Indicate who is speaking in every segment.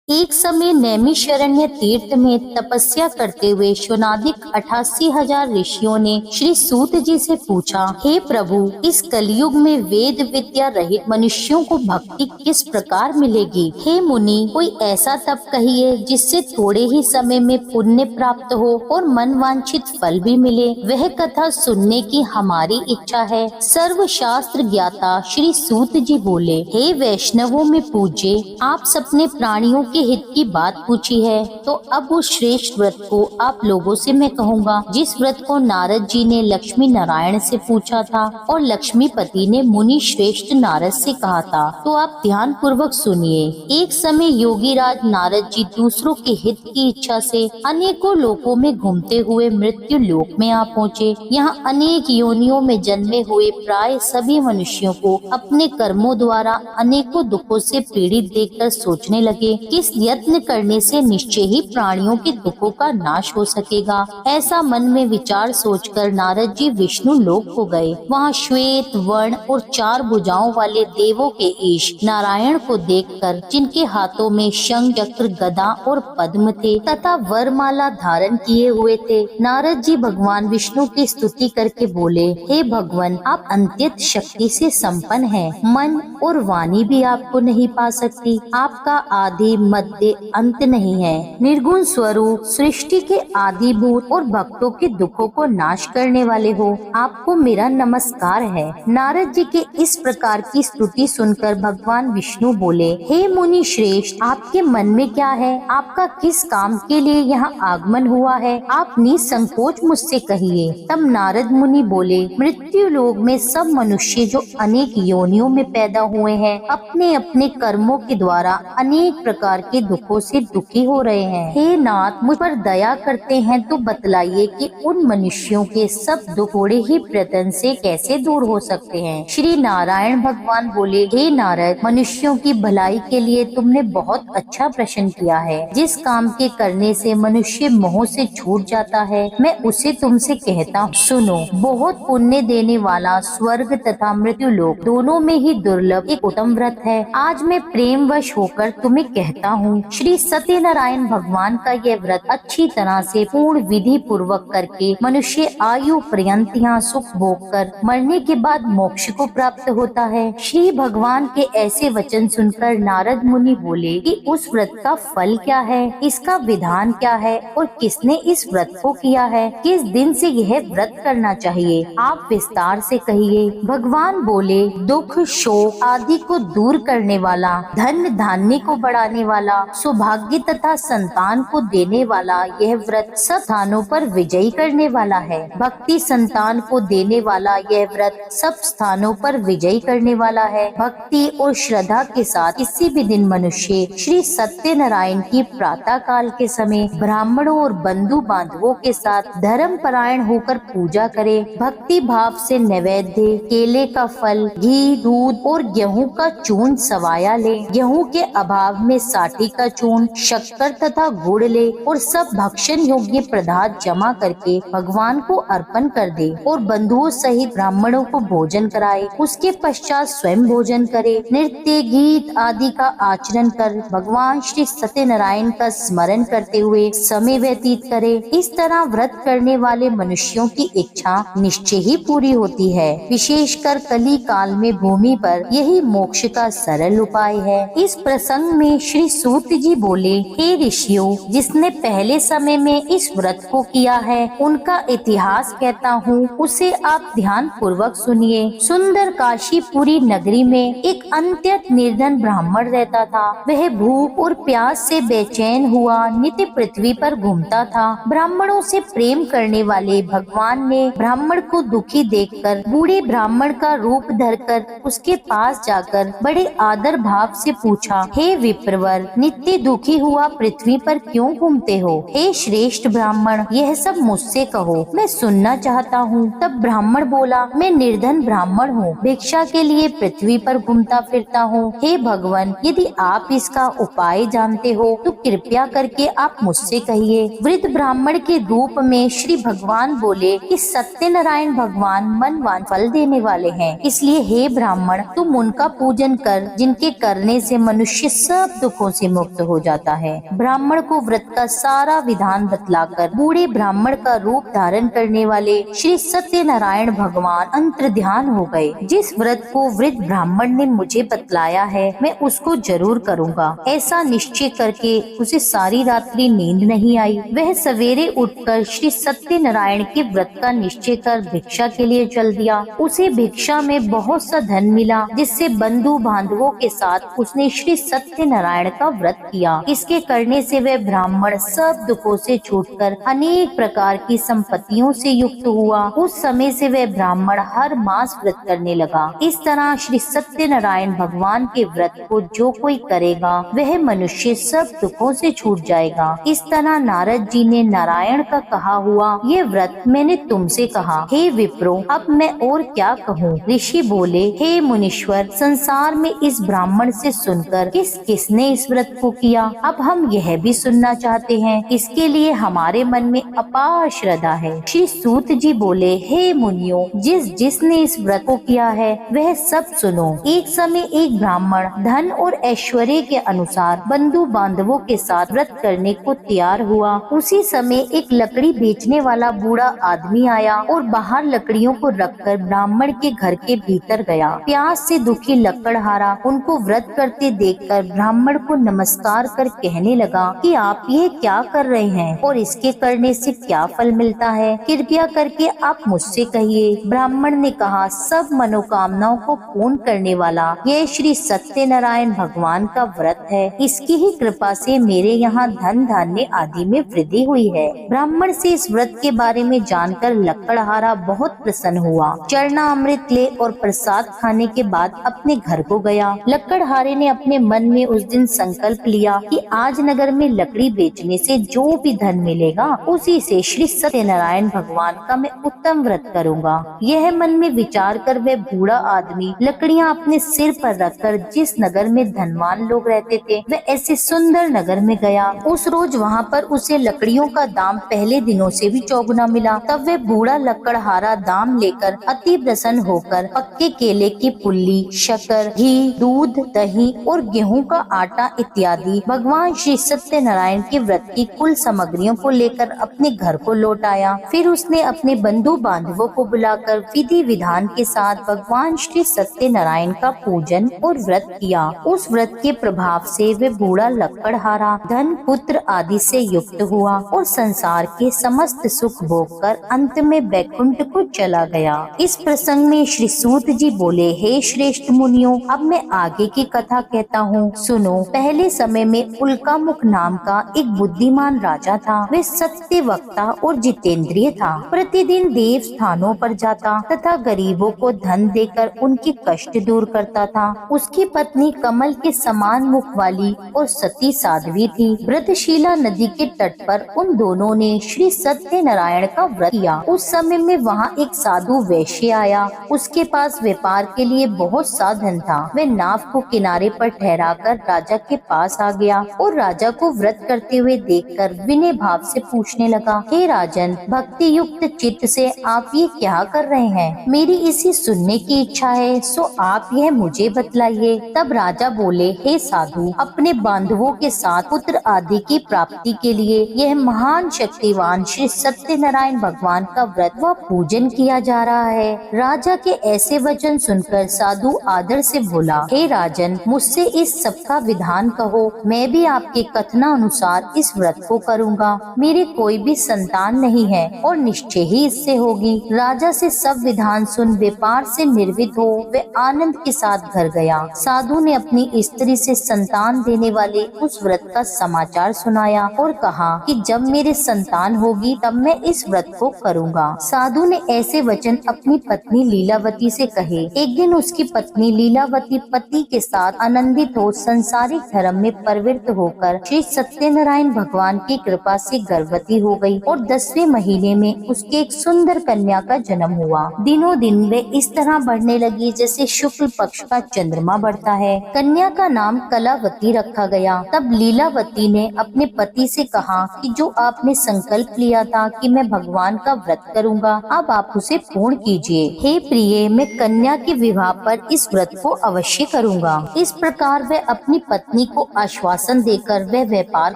Speaker 1: एक समय नैमिषारण्य तीर्थ में तपस्या करते हुए शौनादिक 88,000 ऋषियों ने श्री सूत जी से पूछा, हे प्रभु, इस कलयुग में वेद विद्या रहित मनुष्यों को भक्ति किस प्रकार मिलेगी? हे मुनि, कोई ऐसा तप कहिए जिससे थोड़े ही समय में पुण्य प्राप्त हो और मन वांछित फल भी मिले। वह कथा सुनने की हमारी इच्छा है। सर्व शास्त्र ज्ञाता श्री सूत जी बोले, हे वैष्णवों में पूज्य, आप सपने प्राणियों के हित की बात पूछी है, तो अब उस श्रेष्ठ व्रत को आप लोगों से मैं कहूँगा, जिस व्रत को नारद जी ने लक्ष्मी नारायण से पूछा था और लक्ष्मीपति ने मुनि श्रेष्ठ नारद से कहा था। तो आप ध्यान पूर्वक सुनिए। एक समय योगी राज नारद जी दूसरों के हित की इच्छा से अनेकों लोकों में घूमते हुए मृत्यु लोक में आ पहुँचे। यहाँ अनेक योनियों में जन्मे हुए प्राय सभी मनुष्यों को अपने कर्मों द्वारा अनेकों दुखों से पीड़ित देखकर सोचने लगे, किस यत्न करने से निश्चय ही प्राणियों के दुखों का नाश हो सकेगा। ऐसा मन में विचार सोचकर नारद जी विष्णु लोक को गए। वहाँ श्वेत वर्ण और 4 भुजाओं वाले देवों के ईश नारायण को देखकर, जिनके हाथों में शंख चक्र गदा और पद्म थे तथा वरमाला धारण किए हुए थे, नारद जी भगवान विष्णु की स्तुति करके बोले, हे भगवान, आप अत्यंत शक्ति से संपन्न हैं। मन और वाणी भी आपको नहीं पा सकती। आपका आदि मध्य अंत नहीं है। निर्गुण स्वरूप, सृष्टि के आदिभूत और भक्तों के दुखों को नाश करने वाले हो। आपको मेरा नमस्कार है। नारद जी के इस प्रकार की स्तुति सुनकर भगवान विष्णु बोले, हे मुनि श्रेष्ठ, आपके मन में क्या है? आपका किस काम के लिए यहाँ आगमन हुआ है? आप निसंकोच मुझसे कहिए। तब नारद मुनि बोले, मृत्यु लोक में सब मनुष्य जो अनेक योनियों में पैदा हुए हैं, अपने अपने कर्मों के द्वारा अनेक प्रकार के दुखों से दुखी हो रहे हैं। हे नाथ, मुझ पर दया करते हैं तो बतलाइए कि उन मनुष्यों के सब दुख थोड़े ही प्रयत्न से कैसे दूर हो सकते हैं। श्री नारायण भगवान बोले, हे नारद, मनुष्यों की भलाई के लिए तुमने बहुत अच्छा प्रश्न किया है। जिस काम के करने से मनुष्य मोह से छूट जाता है, मैं उसे तुमसे कहता हूँ, सुनो। बहुत पुण्य देने वाला स्वर्ग तथा मृत्यु लोक दोनों में ही दुर्लभ एक उत्तम व्रत है। आज मैं प्रेम वश होकर तुम्हें कहता हूँ, श्री सत्यनारायण भगवान का यह व्रत अच्छी तरह से पूर्ण विधि पूर्वक करके मनुष्य आयु पर्यंत यहाँ सुख भोग कर मरने के बाद मोक्ष को प्राप्त होता है। श्री भगवान के ऐसे वचन सुनकर नारद मुनि बोले कि उस व्रत का फल क्या है, इसका विधान क्या है और किसने इस व्रत को किया है, किस दिन से यह व्रत करना चाहिए, आप विस्तार से कहिए। भगवान बोले, दुख शोक आदि को दूर करने वाला, धन धान्य को बढ़ाने वाला, सौभाग्य तथा संतान को देने वाला यह व्रत सब स्थानों पर विजयी करने वाला है। भक्ति संतान को देने वाला यह व्रत सब स्थानों पर विजयी करने वाला है। भक्ति और श्रद्धा के साथ किसी भी दिन मनुष्य श्री सत्यनारायण की प्रातः काल के समय ब्राह्मणों और बंधु बांधवों के साथ धर्म परायण होकर पूजा करे। भक्ति भाव से नैवेद्य, केले का फल, घी, दूध और गेहूं का चूर्ण सवाया ले। गेहूं के अभाव में साठी का चूर्ण, शक्कर तथा गुड़ ले और सब भक्षण योग्य पदार्थ जमा करके भगवान को अर्पण कर दे और बंधुओं सहित ब्राह्मणों को भोजन कराए। उसके पश्चात स्वयं भोजन करे। नृत्य गीत आदि का आचरण कर भगवान श्री सत्यनारायण का स्मरण करते हुए समय व्यतीत करे। इस तरह व्रत करने वाले मनुष्यों की इच्छा निश्चय ही पूरी होती है। विशेषकर कली काल में भूमि पर यही मोक्ष का सरल उपाय है। इस प्रसंग में श्री सूत जी बोले, हे ऋषियों, जिसने पहले समय में इस व्रत को किया है उनका इतिहास कहता हूँ, उसे आप ध्यान पूर्वक सुनिए। सुंदर काशीपुरी नगरी में एक अत्यंत निर्धन ब्राह्मण रहता था। वह भूख और प्यास से बेचैन हुआ नित्य पृथ्वी पर घूमता था। ब्राह्मणों से प्रेम करने वाले भगवान ने ब्राह्मण को दुखी देखकर बूढ़े ब्राह्मण का रूप धरकर उसके पास जाकर बड़े आदर भाव से पूछा, हे विप्रवर, नित्य दुखी हुआ पृथ्वी पर क्यों घूमते हो? हे श्रेष्ठ ब्राह्मण, यह सब मुझसे कहो, मैं सुनना चाहता हूँ। तब ब्राह्मण बोला, मैं निर्धन ब्राह्मण हूँ, भिक्षा के लिए पृथ्वी पर घूमता फिरता हूँ। हे भगवान, यदि आप इसका उपाय जानते हो तो कृपया करके आप मुझसे कहिए। वृद्ध ब्राह्मण के रूप में श्री भगवान बोले कि सत्यनारायण भगवान मनवान फल देने वाले हैं, इसलिए हे ब्राह्मण, तुम उनका पूजन कर, जिनके करने से मनुष्य सब दुखों से मुक्त हो जाता है। ब्राह्मण को व्रत का सारा विधान बतलाकर बूढ़े ब्राह्मण का रूप धारण करने वाले श्री सत्यनारायण भगवान अंतर ध्यान हो गए। जिस व्रत को वृद्ध ब्राह्मण ने मुझे बतलाया है मैं उसको जरूर करूँगा। ऐसा निश्चय करके उसे सारी रात्रि नींद नहीं आई। वह सवेरे उठकर श्री सत्यनारायण के व्रत का निश्चय कर भिक्षा के लिए चल दिया। उसे भिक्षा में बहुत सा धन मिला, जिससे बंधु बांधवों के साथ उसने श्री सत्यनारायण का व्रत किया। इसके करने से वह ब्राह्मण सब दुखों से छूटकर अनेक प्रकार की संपत्तियों से युक्त हुआ। उस समय से वह ब्राह्मण हर मास व्रत करने लगा। इस तरह श्री सत्यनारायण भगवान के व्रत को जो कोई करेगा वह मनुष्य सब दुखों से छूट जाएगा। इस तरह नारद जी ने नारायण का कहा हुआ ये व्रत मैंने तुमसे कहा। हे विप्रो, अब मैं और क्या कहूँ। ऋषि बोले, हे मुनीश्वर, संसार में इस ब्राह्मण से सुनकर किस किसने इस व्रत को किया, अब हम यह भी सुनना चाहते हैं। इसके लिए हमारे मन में अपार श्रद्धा है। श्री सूत जी बोले, हे मुनियों, जिसने इस व्रत को किया है वह सब सुनो। एक समय एक ब्राह्मण धन और ऐश्वर्य के अनुसार बंधु बांधवों के साथ व्रत करने को तैयार हुआ। उसी समय एक लकड़ी बेचने वाला बूढ़ा आदमी आया और बाहर लकड़ियों को रखकर ब्राह्मण के घर के भीतर गया। प्यास से दुखी लकड़हारा उनको व्रत करते देखकर ब्राह्मण को नमस्कार कर कहने लगा कि आप ये क्या कर रहे हैं और इसके करने से क्या फल मिलता है, कृपया करके आप मुझसे कहिए। ब्राह्मण ने कहा, सब मनोकामनाओं को पूर्ण करने वाला यह श्री सत्यनारायण भगवान का व्रत है। इसकी ही कृपा से मेरे यहाँ धन धान्य आदि में वृद्धि हुई है। ब्राह्मण से इस व्रत के बारे में जानकर लकड़हारा बहुत प्रसन्न हुआ। चरना अमृत ले और प्रसाद खाने के बाद अपने घर को गया। लकड़हारे ने अपने मन में उस दिन संकल्प लिया कि आज नगर में लकड़ी बेचने से जो भी धन मिलेगा उसी से श्री सत्यनारायण भगवान का मैं उत्तम व्रत करूँगा। यह मन में विचार कर वह बूढ़ा आदमी लकड़ियाँ अपने सिर पर रखकर जिस नगर में धनवान लोग रहते थे वह ऐसे सुंदर नगर में गया। उस रोज वहाँ पर उसे लकड़ियों का दाम पहले दिनों से भी चौगुना मिला। तब वह बूढ़ा लकड़हारा दाम लेकर अति प्रसन्न होकर पक्के केले की पुल्ली, शक्कर, घी, दूध, दही और गेहूं का आटा इत्यादि भगवान श्री सत्यनारायण के व्रत की कुल सामग्रियों को लेकर अपने घर को लौट आया। फिर उसने अपने बंधु बांधवों को बुलाकर विधि विधान के साथ भगवान श्री सत्यनारायण का पूजन और व्रत किया। उस व्रत के प्रभाव से वे बूढ़ा लकड़हारा धन, पुत्र आदि से युक्त हुआ और संसार के समस्त सुख भोग कर अंत में वैकुंठ को चला गया। इस प्रसंग में श्री सूत जी बोले, हे श्रेष्ठ मुनियों, अब मैं आगे की कथा कहता हूँ, सुनो। पहले समय में उल्कामुख नाम का एक बुद्धिमान राजा था। वह सत्य वक्ता और जितेंद्रिय था। प्रतिदिन देव स्थानों पर जाता तथा गरीबों को धन देकर उनके कष्ट दूर करता था। उसकी पत्नी कमल के समान मुख वाली और सती साध्वी थी। व्रतशिला नदी के तट पर उन दोनों ने श्री सत्यनारायण का व्रत किया। उस समय में वहाँ एक साधु वैश्य आया। उसके पास व्यापार के लिए बहुत सा धन था। वह नाव को किनारे पर ठहराकर राजा के पास आ गया और राजा को व्रत करते हुए देखकर विनय भाव से पूछने लगा, हे राजन, भक्ति युक्त चित्त से आप ये क्या कर रहे हैं? मेरी इसी सुनने की इच्छा है, सो आप यह मुझे बतलाइए। तब राजा बोले, हे साधु, अपने बांधवों के साथ पुत्र आदि की प्राप्ति के लिए यह महान शक्तिवान श्री सत्यनारायण भगवान का व्रत व पूजन किया जा रहा है। राजा के ऐसे वचन सुनकर साधु आदर से बोला, हे राजन, मुझसे इस सब का विधान कहो, मैं भी आपके कथना अनुसार इस व्रत को करूँगा। मेरे कोई भी संतान नहीं है और निश्चय ही इससे होगी। राजा से सब विधान सुन व्यापार से निर्वित हो वे आनंद के साथ घर गया। साधु ने अपनी स्त्री से संतान देने वाले उस व्रत का समाचार सुनाया और कहा कि जब मेरे संतान होगी तब मैं इस व्रत को करूँगा। साधु ने ऐसे वचन अपनी पत्नी लीलावती से कहे। एक दिन उसकी पत्नी लीलावती पति के साथ आनंदित हो संसारिक धर्म में प्रवृत्त होकर श्री सत्यनारायण भगवान की कृपा से गर्भवती हो गई और 10वें महीने में उसके एक सुंदर कन्या का जन्म हुआ। दिनों दिन वे इस तरह बढ़ने लगी जैसे शुक्ल पक्ष का चंद्रमा बढ़ता है। कन्या का नाम कलावती रखा गया। तब लीलावती ने अपने पति से कहा कि जो आपने संकल्प लिया था कि मैं भगवान का व्रत करूंगा, अब आप उसे पूर्ण कीजिए। हे प्रिय, मैं कन्या के विवाह पर इस व्रत को अवश्य करूंगा। इस प्रकार वह अपनी पत्नी को आश्वासन देकर वह व्यापार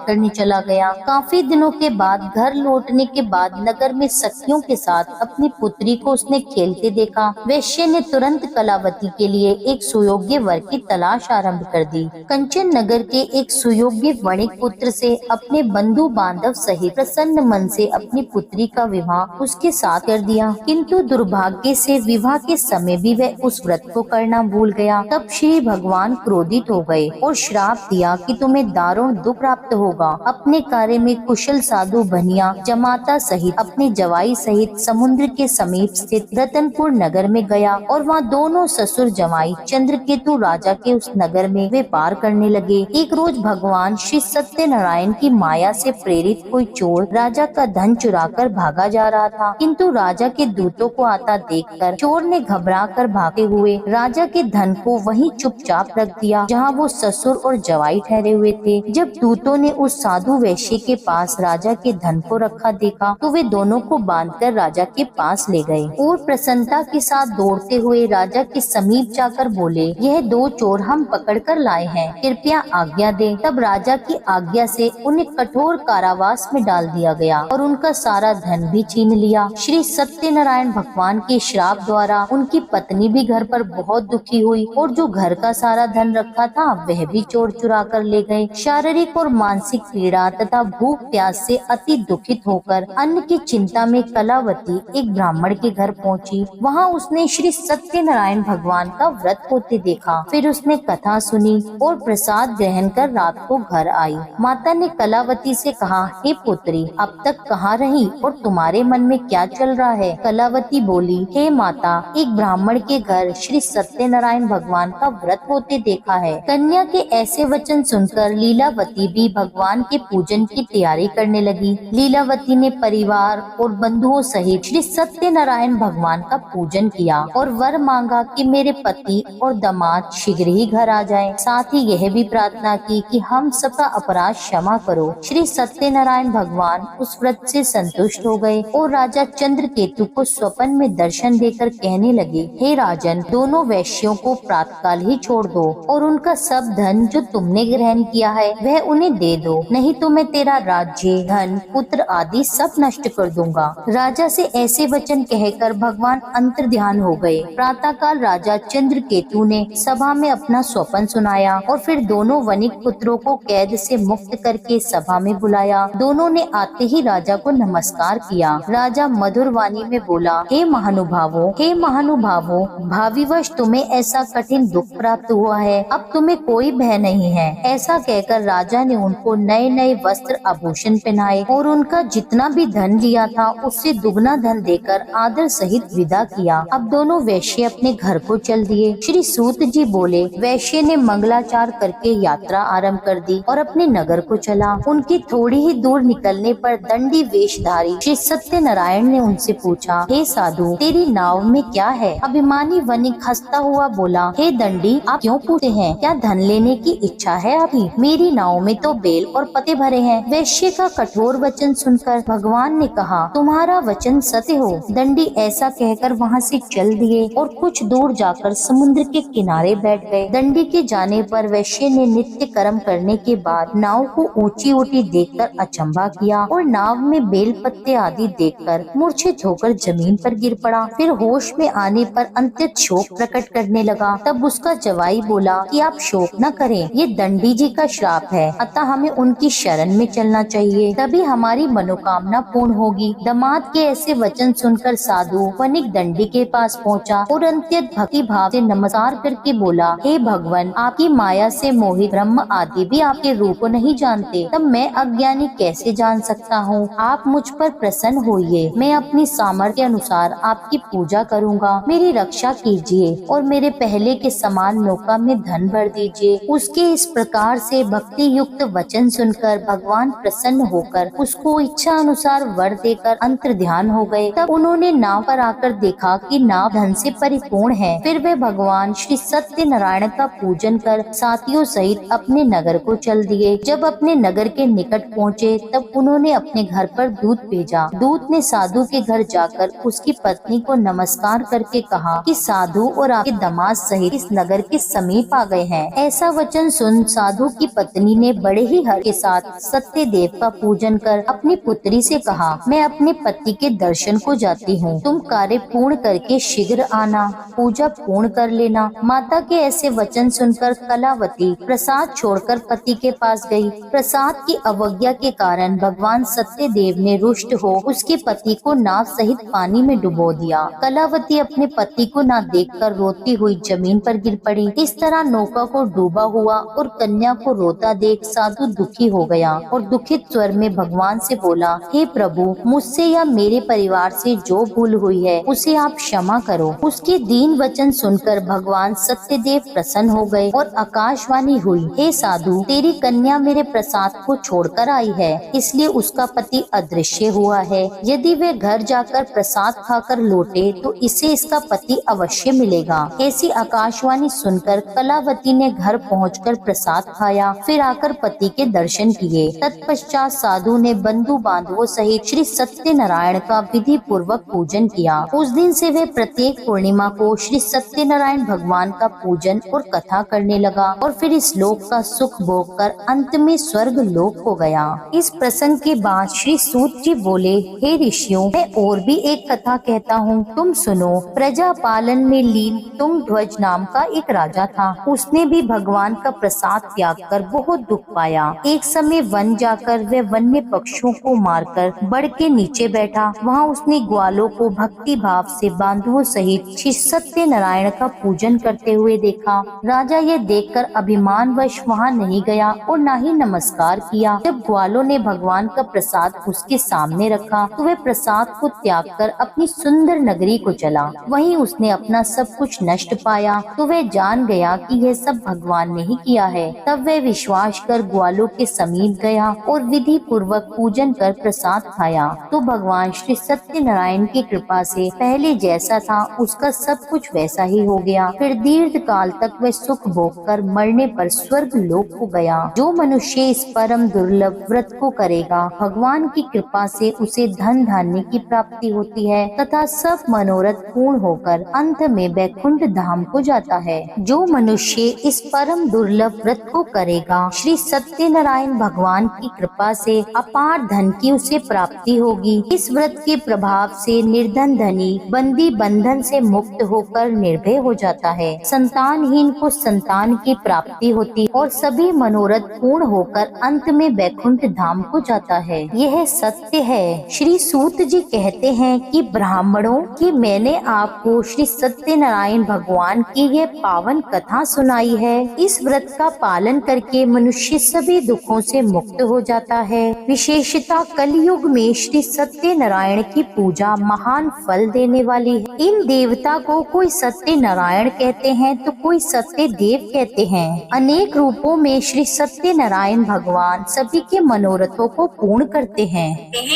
Speaker 1: करने चला गया। काफी दिनों के बाद घर लौटने के बाद नगर में सखियों के साथ अपनी पुत्री को उसने खेलते देखा। वैश्य ने तुरंत कलावती के लिए एक सुयोग्य वर की तलाश आरंभ कर दी। कंचन नगर के एक सुयोग्य वणिक पुत्र से अपने बंधु बांधव सहित प्रसन्न मन से अपनी पुत्री का विवाह उसके साथ कर दिया, किंतु दुर्भाग्य से विवाह के समय भी वह उस व्रत को करना भूल गया। तब श्री भगवान क्रोधित हो गए और श्राप दिया कि तुम्हें दारुण दुख प्राप्त होगा। अपने कार्य में कुशल साधु बनिया जमाता सहित अपने जवाई सहित समुद्र के समीप स्थित रतनपुर नगर में गया और वहाँ दोनों ससुर जमाई चंद्रकेतु राजा के उस नगर में व्यापार करने लगे। एक रोज भगवान श्री सत्यनारायण की माया से प्रेरित कोई चोर राजा का धन चुराकर भागा जा रहा था, किंतु राजा के दूतों को आता देखकर चोर ने घबराकर भागते हुए राजा के धन को वहीं चुपचाप रख दिया जहां वो ससुर और जवाई ठहरे हुए थे। जब दूतों ने उस साधु वैश्य के पास राजा के धन को रखा देखा तो वे दोनों को बांधकर राजा के पास ले गए और प्रसन्नता के साथ दौड़ते हुए राजा के समीप जाकर बोले, यह दो चोर हम पकड़कर लाए हैं, कृपया आज्ञा दें। तब राजा की आज्ञा से उन्हें कठोर कारावास में डाल दिया गया और उनका सारा धन भी छीन लिया। श्री सत्यनारायण भगवान के श्राप द्वारा उनकी पत्नी भी घर पर बहुत दुखी हुई और जो घर का सारा धन रखा था वह भी चोर चुरा कर ले गए। शारीरिक और मानसिक पीड़ा तथा भूख प्यास से अति दुखित होकर अन्न की चिंता में कलावती एक ब्राह्मण के घर पहुंची। वहां उसने श्री सत्यनारायण भगवान का व्रत होते देखा। फिर उसने कथा सुनी और प्रसाद ग्रहण कर रात को घर आई। माता ने कलावती से कहा, हे पुत्री, अब तक कहाँ रही और तुम्हारे मन में क्या चल रहा है? कलावती बोली, हे माता, एक ब्राह्मण के घर श्री सत्यनारायण भगवान का व्रत होते देखा है। कन्या के ऐसे वचन सुनकर लीलावती भी भगवान के पूजन की तैयारी करने लगी। लीलावती ने परिवार और बंधुओं सहित श्री सत्यनारायण भगवान का पूजन किया और वर मांगा कि मेरे पति और दामाद शीघ्र ही घर आ जाएं। साथ ही यह भी प्रार्थना की कि हम सबका अपराध क्षमा करो। श्री सत्यनारायण भगवान उस व्रत से संतुष्ट हो गए और राजा चंद्रकेतु को स्वप्न में दर्शन देकर कहने लगे, हे राजन, दोनों वैश्यों को प्रातःकाल ही छोड़ दो और उनका सब धन जो तुमने ग्रहण किया है वह उन्हें दे दो, नहीं तो मैं तेरा राज्य, धन, पुत्र आदि सब नष्ट कर दूंगा। राजा से ऐसे वचन कहकर भगवान अंतर्ध्यान हो गए। प्रातःकाल राजा चंद्रकेतु ने सभा में अपना स्वप्न सुनाया और फिर दोनों वणिक पुत्रों को कैद से मुक्त करके सभा में बुलाया। दोनों ने आते ही राजा को नमस्कार किया। राजा मधुर वाणी में बोला, हे महानुभावों, भाविवश तुम्हें ऐसा कठिन दुख प्राप्त हुआ है, अब तुम्हें कोई भय नहीं है। ऐसा कहकर राजा ने उनको नए नए वस्त्र आभूषण पहनाए और उनका जितना भी धन लिया था उससे दुगना धन देकर आदर सहित विदा किया। अब दोनों वैश्य अपने घर को चल दिए। श्री सूत जी बोले, वैश्य ने मंगलाचार करके यात्रा आरंभ कर दी और अपने नगर को चला। उनकी थोड़ी ही दूर निकलने पर दंडी वेशधारी श्री सत्यनारायण ने उनसे पूछा, हे साधु, तेरी नाव में क्या है? अभिमानी वणिक हंसता हुआ बोला, हे दंडी, आप क्यों पूछते हैं? क्या धन लेने की इच्छा है? अभी मेरी नाव में तो बेल और पत्ते भरे हैं। वैश्य का कठोर वचन सुनकर भगवान ने कहा, तुम्हारा वचन सत्य हो। दंडी ऐसा कहकर वहाँ से चल दिए और कुछ दूर जाकर समुद्र के किनारे बैठ गए। दंडी के जाने पर वैश्य ने नित्य कर्म करने के बाद नाव को ऊंची ऊंची देखकर अचंभा किया और नाव में बेल पत्ते आदि देखकर मूर्छित होकर जमीन पर गिर पड़ा। फिर होश में आने पर अत्यंत शोक प्रकट करने लगा। तब उसका जवाई बोला कि आप शोक न करें, ये दंडी जी का श्राप है, अतः हमें उनकी शरण में चलना चाहिए, तभी हमारी मनोकामना पूर्ण होगी। दामाद के ऐसे वचन सुनकर साधु वणिक दंडी के पास पहुंचा और अत्यंत भक्ति भाव से नमस्कार करके बोला, हे भगवान, आपकी माया से मोहित ब्रह्म आदि भी आपके रूप को नहीं जानते, तब मैं अज्ञानी कैसे जान सकता हूँ? आप मुझ पर प्रसन्न होइए, मैं अपनी सामर्थ्य अनुसार आपकी पूजा करूँगा। मेरी रक्षा कीजिए और मेरे पहले के समान नौका में धन भर दीजिए। उसके इस प्रकार से भक्ति युक्त वचन सुनकर भगवान प्रसन्न होकर उसको इच्छा अनुसार वर देकर अंतर्ध्यान हो गए। तब उन्होंने नाव पर आकर देखा कि नाव धन से परिपूर्ण है। फिर वे भगवान श्री सत्यनारायण का पूजन कर साथियों सहित अपने नगर को चल दिए। जब अपने नगर के निकट पहुँचे तब उन्होंने अपने घर पर दूत भेजा। दूत ने साधु के घर जाकर उसकी पत्नी को नमस्कार करके कहा कि साधु और आपके दामाद सहित इस नगर के समीप आ गए हैं। ऐसा वचन सुन साधु की पत्नी ने बड़े ही हर्ष के साथ सत्यदेव का पूजन कर अपनी पुत्री से कहा, मैं अपने पति के दर्शन को जाती हूँ, तुम कार्य पूर्ण करके शीघ्र आना, पूजा पूर्ण कर लेना। माता के ऐसे वचन सुनकर कलावती प्रसाद छोड़कर पति के पास गई। प्रसाद की अवज्ञा के कारण भगवान सत्यदेव ने रुष्ट हो उसके पति को नाव सहित पानी में डुबो दिया। कलावती अपने पति को न देखकर रोती हुई जमीन पर गिर पड़ी। इस तरह नौका को डूबा हुआ और कन्या को रोता देख साधु दुखी हो गया और दुखित स्वर में भगवान से बोला, हे प्रभु, मुझसे या मेरे परिवार से जो भूल हुई है उसे आप क्षमा करो। उसके दीन वचन सुनकर भगवान सत्यदेव प्रसन्न हो गए और आकाशवाणी हुई, हे साधु, तेरी कन्या मेरे प्रसाद को छोड़कर आई है, इसलिए उसका पति अदृश्य हुआ है। यदि वे घर जाकर प्रसाद खाकर लौटे तो इसे इसका पति अवश्य मिलेगा। ऐसी आकाशवाणी सुनकर कलावती ने घर पहुंचकर प्रसाद खाया, फिर आकर पति के दर्शन किए। तत्पश्चात साधु ने बंधु बांधवों सहित श्री सत्यनारायण का विधि पूर्वक पूजन किया। उस दिन से वे प्रत्येक पूर्णिमा को श्री सत्यनारायण भगवान का पूजन और कथा करने लगा और फिर इस लोक का सुख भोग कर अंत में स्वर्ग लोक हो गया। इस प्रसंग के बाद श्री सूत जी बोले, हे ऋषियों, मैं और भी एक कथा कहता हूँ, तुम सुनो। प्रजा पालन में लीन तुंगध्वज नाम का एक राजा था। उसने भी भगवान का प्रसाद त्याग कर बहुत दुख पाया। एक समय वन जाकर वह वन्य पक्षियों को मारकर बड़ के नीचे बैठा। वहाँ उसने ग्वालों को भक्ति भाव से बांधवों सहित श्री सत्यनारायण का पूजन करते हुए देखा। राजा यह देखकर अभिमानवश वहाँ नहीं गया और न ही नमस्कार किया। जब ग्वालों ने भगवान का प्रसाद उसके सामने रखा तो वह प्रसाद को त्याग कर अपनी सुंदर नगरी को चला। वहीं उसने अपना सब कुछ नष्ट पाया तो वह जान गया कि यह सब भगवान ने ही किया है। तब वह विश्वास कर ग्वालों के समीप गया और विधि पूर्वक पूजन कर प्रसाद खाया तो भगवान श्री सत्यनारायण की कृपा से पहले जैसा था उसका सब कुछ वैसा ही हो गया। फिर दीर्घ काल तक वह सुख भोग कर मरने पर स्वर्ग लोक को गया। जो मनुष्य इस परम दुर्लभ व्रत को करेगा, भगवान की कृपा से उसे धन धान्य की प्राप्ति होती है तथा सब मनोरथ पूर्ण होकर अंत में वैकुंठ धाम को जाता है। जो मनुष्य इस परम दुर्लभ व्रत को करेगा, श्री सत्यनारायण भगवान की कृपा से अपार धन की उसे प्राप्ति होगी। इस व्रत के प्रभाव से निर्धन धनी बंदी बंधन से मुक्त होकर निर्भय हो जाता है। संतानहीन को संतान की प्राप्ति होती और सभी मनोरथ पूर्ण होकर अंत में वैकुंठ धाम को जाता है। यह सत्य है। श्री सूत जी कहते हैं कि ब्राह्मणों की मैंने आपको श्री सत्यनारायण भगवान की यह पावन कथा सुनाई है। इस व्रत का पालन करके मनुष्य सभी दुखों से मुक्त हो जाता है। विशेषता कलयुग में श्री सत्यनारायण की पूजा महान फल देने वाली है। इन देवता को कोई सत्यनारायण कहते हैं तो कोई सत्य देव कहते हैं। अनेक रूपों में श्री सत्यनारायण भगवान सभी के मनोरथों को पूर्ण करते हैं।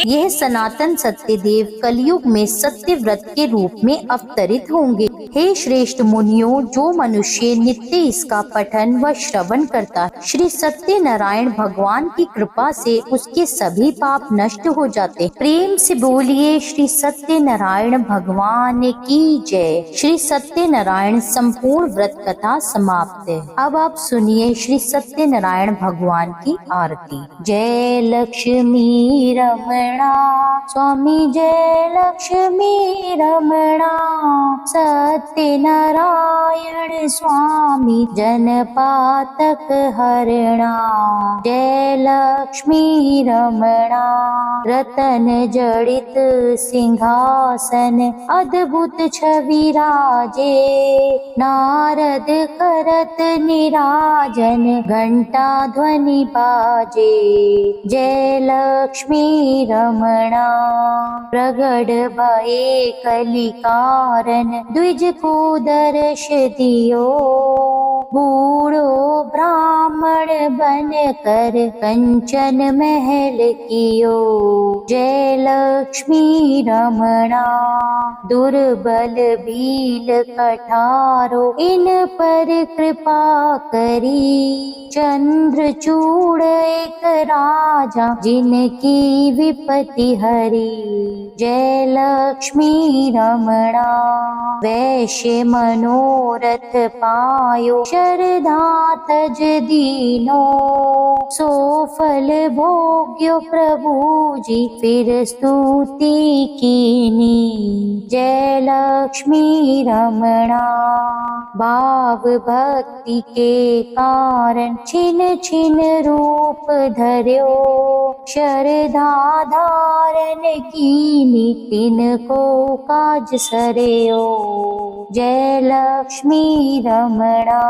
Speaker 1: यह सनातन सत्य देव कलयुग में सत्य व्रत के रूप में अवतरित होंगे। हे श्रेष्ठ मुनियों, जो मनुष्य नित्य इसका पठन व श्रवण करता है, श्री सत्यनारायण भगवान की कृपा से उसके सभी पाप नष्ट हो जाते। प्रेम से बोलिए श्री सत्यनारायण भगवान की जय। श्री सत्यनारायण संपूर्ण व्रत कथा समाप्त है। अब आप सुनिए श्री सत्यनारायण भगवान की आरती। जय लक्ष्मी रमणा स्वामी, जय लक्ष्मी रमणा सत्यनारायण स्वामी, जन पातक हरणा। जय लक्ष्मी रमणा रतन जड़ित सिंहासन, अद्भुत छवि राजे। नारद करत निराजन, घंटा ध्वनि बाजे। जय लक्ष्मी रमणा प्रगट भये कलिकारण, द्विज को दर्श दियो। बूढ़ो ब्राह्मण बन कर कंचन महल कियो। जय लक्ष्मी रमणा दुर्बल भील कठारो, इन पर कृपा करी। चंद्रचूड़ एक राजा, जिनकी विपत्ति हरी। जय लक्ष्मी रमणा वैश्य मनोरथ पायो, शरधा तज दीनो, सो फल भोग्यो प्रभु जी फिर स्तुति कीनी। जय लक्ष्मी रमणा। भाव भक्ति के कारण छिन छिन रूप धर्यो, शरधा धारण कीनी तिनको काज सरयो। जय लक्ष्मी रमणा।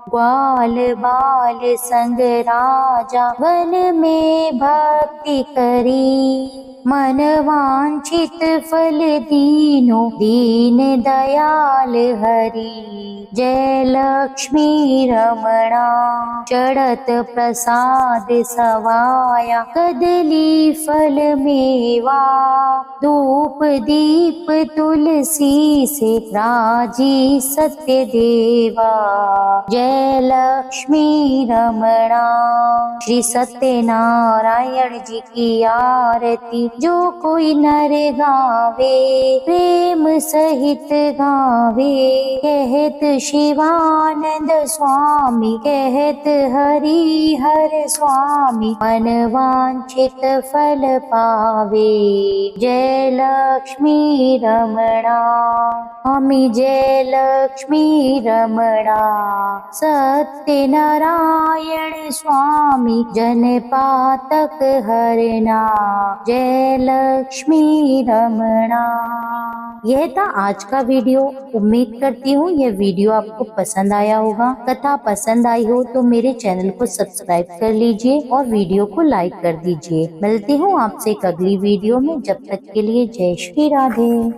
Speaker 1: ग्वाल बाल संग राजा वन में भक्ति करी, मन वांछित फल दीनो दीन दयाल हरि। जय लक्ष्मी रमणा। चढ़त प्रसाद सवाया कदली फल मेवा, धूप दीप तुलसी से राजी सत्य देवा। जय लक्ष्मी रमणा। श्री सत्यनारायण जी की आरती जो कोई नर गावे, प्रेम सहित गावे। कहत शिवानंद स्वामी, कहत हरि हर स्वामी, मन वांछित फल पावे। जय लक्ष्मी रमणा। स्वामी जय लक्ष्मी रमणा। सत्यनारायण स्वामी जन पातक हरना। जय लक्ष्मी रमणा। यह था आज का वीडियो। उम्मीद करती हूँ यह वीडियो आपको पसंद आया होगा। कथा पसंद आई हो तो मेरे चैनल को सब्सक्राइब कर लीजिए और वीडियो को लाइक कर दीजिए। मिलती हूँ आपसे एक अगली वीडियो में। जब तक के लिए जय श्री राधे।